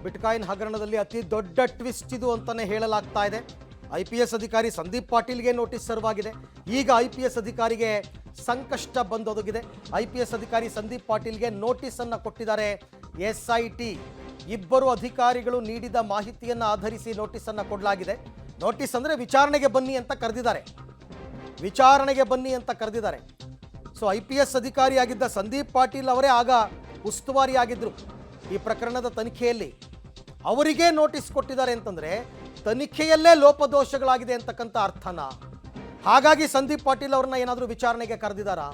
Bitcoin ಹಗರಣದಲ್ಲಿ ಅತಿ ದೊಡ್ಡ ಟ್ವಿಸ್ಟ್ ಇದು ಅಂತಾನೆ ಹೇಳಲಾಗ್ತಾ ಇದೆ. IPS ಅಧಿಕಾರಿ ಸಂದೀಪ್ ಪಾಟೀಲ್ಗೆ ನೋಟಿಸ್ ಸರ್ವಾಗಿದೆ. ಈಗ IPS ಅಧಿಕಾರಿಗೆ ಸಂಕಷ್ಟ ಬಂದೊದಗಿದೆ. IPS ಅಧಿಕಾರಿ ಸಂದೀಪ್ ಪಾಟೀಲ್ಗೆ ನೋಟಿಸ್ ಅನ್ನು ಕೊಟ್ಟಿದ್ದಾರೆ SIT. ಇಬ್ಬರು ಅಧಿಕಾರಿಗಳು ನೀಡಿದ ಮಾಹಿತಿಯನ್ನು ಆಧರಿಸಿ ನೋಟಿಸ್ ಅನ್ನು ಕೊಡಲಾಗಿದೆ. ನೋಟಿಸ್ ಅಂದರೆ ವಿಚಾರಣೆಗೆ ಬನ್ನಿ ಅಂತ ಕರೆದಿದ್ದಾರೆ. ಸೊ IPS ಅಧಿಕಾರಿಯಾಗಿದ್ದ ಸಂದೀಪ್ ಪಾಟೀಲ್ ಅವರೇ ಆಗ ಉಸ್ತುವಾರಿಯಾಗಿದ್ದರು ಈ ಪ್ರಕರಣದ ತನಿಖೆಯಲ್ಲಿ. ಅವರಿಗೆ ನೋಟಿಸ್ ಕೊಟ್ಟಿದ್ದಾರೆ ಅಂತಂದರೆ ತನಿಖೆಯಲ್ಲೇ ಲೋಪದೋಷಗಳಾಗಿದೆ ಅಂತಕ್ಕಂಥ ಅರ್ಥನಾ? ಹಾಗಾಗಿ ಸಂದೀಪ್ ಪಾಟೀಲ್ ಅವ್ರನ್ನ ಏನಾದರೂ ವಿಚಾರಣೆಗೆ ಕರೆದಿದ್ದಾರಾ?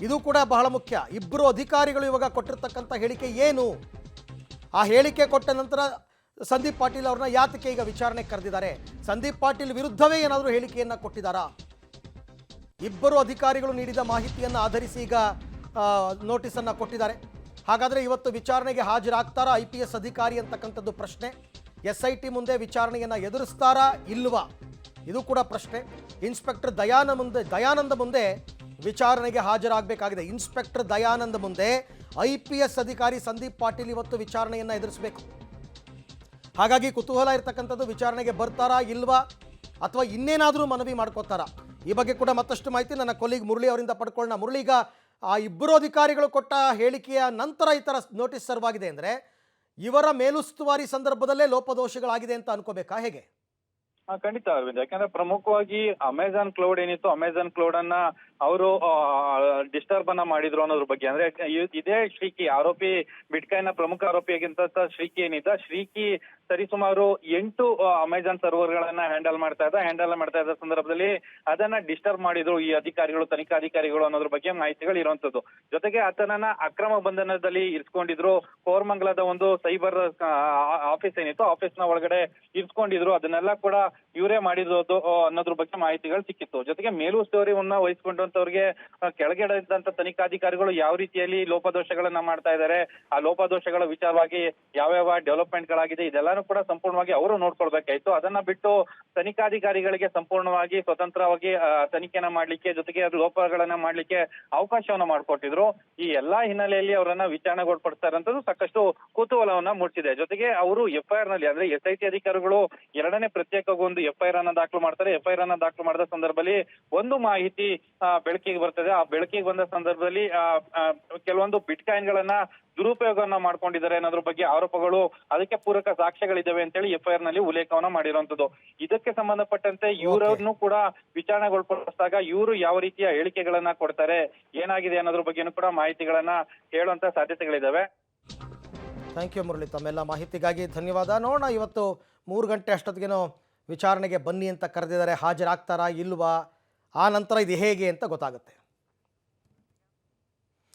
ಇದು ಕೂಡ ಬಹಳ ಮುಖ್ಯ. ಇಬ್ಬರು ಅಧಿಕಾರಿಗಳು ಇವಾಗ ಕೊಟ್ಟಿರ್ತಕ್ಕಂಥ ಹೇಳಿಕೆ ಏನು? ಆ ಹೇಳಿಕೆ ಕೊಟ್ಟ ನಂತರ ಸಂದೀಪ್ ಪಾಟೀಲ್ ಅವ್ರನ್ನ ಯಾತಕ್ಕೆ ಈಗ ವಿಚಾರಣೆಗೆ ಕರೆದಿದ್ದಾರೆ? ಸಂದೀಪ್ ಪಾಟೀಲ್ ವಿರುದ್ಧವೇ ಏನಾದರೂ ಹೇಳಿಕೆಯನ್ನು ಕೊಟ್ಟಿದ್ದಾರಾ? ಇಬ್ಬರು ಅಧಿಕಾರಿಗಳು ನೀಡಿದ ಮಾಹಿತಿಯನ್ನು ಆಧರಿಸಿ ಈಗ ನೋಟಿಸನ್ನು ಕೊಟ್ಟಿದ್ದಾರೆ. ಹಾಗಾದರೆ ಇವತ್ತು ವಿಚಾರಣೆಗೆ ಹಾಜರಾಗ್ತಾರಾ IPS ಅಧಿಕಾರಿ ಅಂತಕ್ಕಂಥದ್ದು ಪ್ರಶ್ನೆ. SIT ಮುಂದೆ ವಿಚಾರಣೆಯನ್ನು ಎದುರಿಸ್ತಾರಾ ಇಲ್ವಾ? ಇದು ಕೂಡ ಪ್ರಶ್ನೆ. ಇನ್ಸ್ಪೆಕ್ಟರ್ ದಯಾನಂದ ಮುಂದೆ ವಿಚಾರಣೆಗೆ ಹಾಜರಾಗಬೇಕಾಗಿದೆ. ಇನ್ಸ್ಪೆಕ್ಟರ್ ದಯಾನಂದ ಮುಂದೆ IPS ಅಧಿಕಾರಿ ಸಂದೀಪ್ ಪಾಟೀಲ್ ಇವತ್ತು ವಿಚಾರಣೆಯನ್ನು ಎದುರಿಸಬೇಕು. ಹಾಗಾಗಿ ಕುತೂಹಲ ಇರತಕ್ಕಂಥದ್ದು ವಿಚಾರಣೆಗೆ ಬರ್ತಾರಾ ಇಲ್ವಾ, ಅಥವಾ ಇನ್ನೇನಾದರೂ ಮನವಿ ಮಾಡ್ಕೋತಾರಾ? ಈ ಬಗ್ಗೆ ಕೂಡ ಮತ್ತಷ್ಟು ಮಾಹಿತಿ ನನ್ನ ಕೊಲೀಗ್ ಮುರಳಿ ಅವರಿಂದ ಪಡ್ಕೊಳ್ಳೋಣ. ಮುರಳಿ, ಈಗ ಆ ಇಬ್ಬರು ಅಧಿಕಾರಿಗಳು ಕೊಟ್ಟ ಹೇಳಿಕೆಯ ನಂತರ ಈ ಥರ ನೋಟಿಸ್ ಸರ್ವಾಗಿದೆ ಅಂದರೆ ಇವರ ಮೇಲುಸ್ತುವಾರಿ ಸಂದರ್ಭದಲ್ಲೇ ಲೋಪದೋಷಗಳಾಗಿದೆ ಅಂತ ಅನ್ಕೋಬೇಕಾ, ಹೇಗೆ? ಖಂಡಿತ ಅರವಿಂದ್. ಯಾಕಂದ್ರೆ ಪ್ರಮುಖವಾಗಿ ಅಮೆಜಾನ್ ಕ್ಲೌಡ್ ಏನಿತ್ತು, ಅಮೆಜಾನ್ ಕ್ಲೌಡ್ ಅನ್ನ ಅವರು ಡಿಸ್ಟರ್ಬ್ ಅನ್ನ ಮಾಡಿದ್ರು ಅನ್ನೋದ್ರ ಬಗ್ಗೆ. ಅಂದ್ರೆ ಇದೇ ಶ್ರೀಕಿ ಆರೋಪಿ, ಬಿಟ್ಕಾಯಿನ್ ಪ್ರಮುಖ ಆರೋಪಿಯಾಗಿಂತ ಶ್ರೀಕಿ ಏನಿದ್ದ, ಶ್ರೀಕಿ ಸರಿಸುಮಾರು 8 ಅಮೆಜಾನ್ ಸರ್ವರ್ ಗಳನ್ನ ಹ್ಯಾಂಡಲ್ ಮಾಡ್ತಾ ಇದ್ದ ಸಂದರ್ಭದಲ್ಲಿ ಅದನ್ನ ಡಿಸ್ಟರ್ಬ್ ಮಾಡಿದ್ರು ಈ ಅಧಿಕಾರಿಗಳು, ತನಿಖಾಧಿಕಾರಿಗಳು ಅನ್ನೋದ್ರ ಬಗ್ಗೆ ಮಾಹಿತಿಗಳು ಇರುವಂತದ್ದು. ಜೊತೆಗೆ ಆತನನ್ನ ಅಕ್ರಮ ಬಂಧನದಲ್ಲಿ ಇರಿಸ್ಕೊಂಡಿದ್ರು. ಕೋರಮಂಗಲದ ಒಂದು ಸೈಬರ್ ಆಫೀಸ್ ಏನಿತ್ತು, ಆಫೀಸ್ ನ ಒಳಗಡೆ ಇರಿಸ್ಕೊಂಡಿದ್ರು. ಅದನ್ನೆಲ್ಲ ಕೂಡ ಇವರೇ ಮಾಡಿರೋದು ಅನ್ನೋದ್ರ ಬಗ್ಗೆ ಮಾಹಿತಿಗಳು ಸಿಕ್ಕಿತ್ತು. ಜೊತೆಗೆ ಮೇಲುಸ್ತುವಾರಿಯನ್ನ ವಹಿಸಿಕೊಂಡಂತವ್ರಿಗೆ ಕೆಳಗಡೆ ಇದ್ದಂತ ತನಿಖಾಧಿಕಾರಿಗಳು ಯಾವ ರೀತಿಯಲ್ಲಿ ಲೋಪದೋಷಗಳನ್ನ ಮಾಡ್ತಾ ಇದ್ದಾರೆ, ಆ ಲೋಪದೋಷಗಳ ವಿಚಾರವಾಗಿ ಯಾವ್ಯಾವ ಡೆವಲಪ್ಮೆಂಟ್ ಗಳಾಗಿದೆ ಇದೆಲ್ಲಾನು ಕೂಡ ಸಂಪೂರ್ಣವಾಗಿ ಅವರು ನೋಡ್ಕೊಳ್ಬೇಕಾಯ್ತು. ಅದನ್ನ ಬಿಟ್ಟು ತನಿಖಾಧಿಕಾರಿಗಳಿಗೆ ಸಂಪೂರ್ಣವಾಗಿ ಸ್ವತಂತ್ರವಾಗಿ ತನಿಖೆನ ಮಾಡ್ಲಿಕ್ಕೆ, ಜೊತೆಗೆ ಲೋಪಗಳನ್ನ ಮಾಡ್ಲಿಕ್ಕೆ ಅವಕಾಶವನ್ನ ಮಾಡಿಕೊಟ್ಟಿದ್ರು. ಈ ಎಲ್ಲಾ ಹಿನ್ನೆಲೆಯಲ್ಲಿ ಅವರನ್ನ ವಿಚಾರಣೆಗೊಳಪಡಿಸ್ತಾ ಇರೋಂಥದ್ದು ಸಾಕಷ್ಟು ಕುತೂಹಲವನ್ನ ಮೂಡಿಸಿದೆ. ಜೊತೆಗೆ ಅವರು FIR ನಲ್ಲಿ, ಅಂದ್ರೆ SIT ಅಧಿಕಾರಿಗಳು ಎರಡನೇ ಪ್ರತ್ಯೇಕವಾಗಿ ಒಂದು FIR ಅನ್ನ ದಾಖಲು ಮಾಡ್ತಾರೆ. FIR ಅನ್ನ ದಾಖಲು ಮಾಡಿದ ಸಂದರ್ಭದಲ್ಲಿ ಒಂದು ಮಾಹಿತಿ ಬೆಳಕಿಗೆ ಬರ್ತದೆ. ಆ ಬೆಳಕಿಗೆ ಬಂದ ಸಂದರ್ಭದಲ್ಲಿ ಕೆಲವೊಂದು ಬಿಟ್ಕಾಯಿನ್ ಗಳನ್ನ ದುರುಪಯೋಗವನ್ನ ಮಾಡ್ಕೊಂಡಿದ್ದಾರೆ ಅನ್ನೋದ್ರ ಬಗ್ಗೆ ಆರೋಪಗಳು, ಅದಕ್ಕೆ ಪೂರಕ ಸಾಕ್ಷ್ಯಗಳಿದ್ದಾವೆ ಅಂತೇಳಿ FIR ನಲ್ಲಿ ಉಲ್ಲೇಖವನ್ನ ಮಾಡಿರುವಂತದ್ದು. ಇದಕ್ಕೆ ಸಂಬಂಧಪಟ್ಟಂತೆ ಇವರನ್ನು ಕೂಡ ವಿಚಾರಣೆಗೊಳಪಡಿಸಿದಾಗ ಇವರು ಯಾವ ರೀತಿಯ ಹೇಳಿಕೆಗಳನ್ನ ಕೊಡ್ತಾರೆ, ಏನಾಗಿದೆ ಅನ್ನೋದ್ರ ಬಗ್ಗೆನೂ ಕೂಡ ಮಾಹಿತಿಗಳನ್ನ ಹೇಳುವಂತ ಸಾಧ್ಯತೆಗಳಿದ್ದಾವೆ. ಥ್ಯಾಂಕ್ ಯು ಮುರಳಿ, ತಮ್ಮೆಲ್ಲ ಮಾಹಿತಿಗಾಗಿ ಧನ್ಯವಾದ. ನೋಡೋಣ, ಇವತ್ತು 3 ಗಂಟೆ ಅಷ್ಟೊತ್ತಿಗೇನೋ ವಿಚಾರಣೆಗೆ ಬನ್ನಿ ಅಂತ ಕರೆದಿದ್ದಾರೆ. ಹಾಜರಾಗ್ತಾರಾ ಇಲ್ವಾ, ಆ ನಂತರ ಇದು ಹೇಗೆ ಅಂತ ಗೊತ್ತಾಗುತ್ತೆ.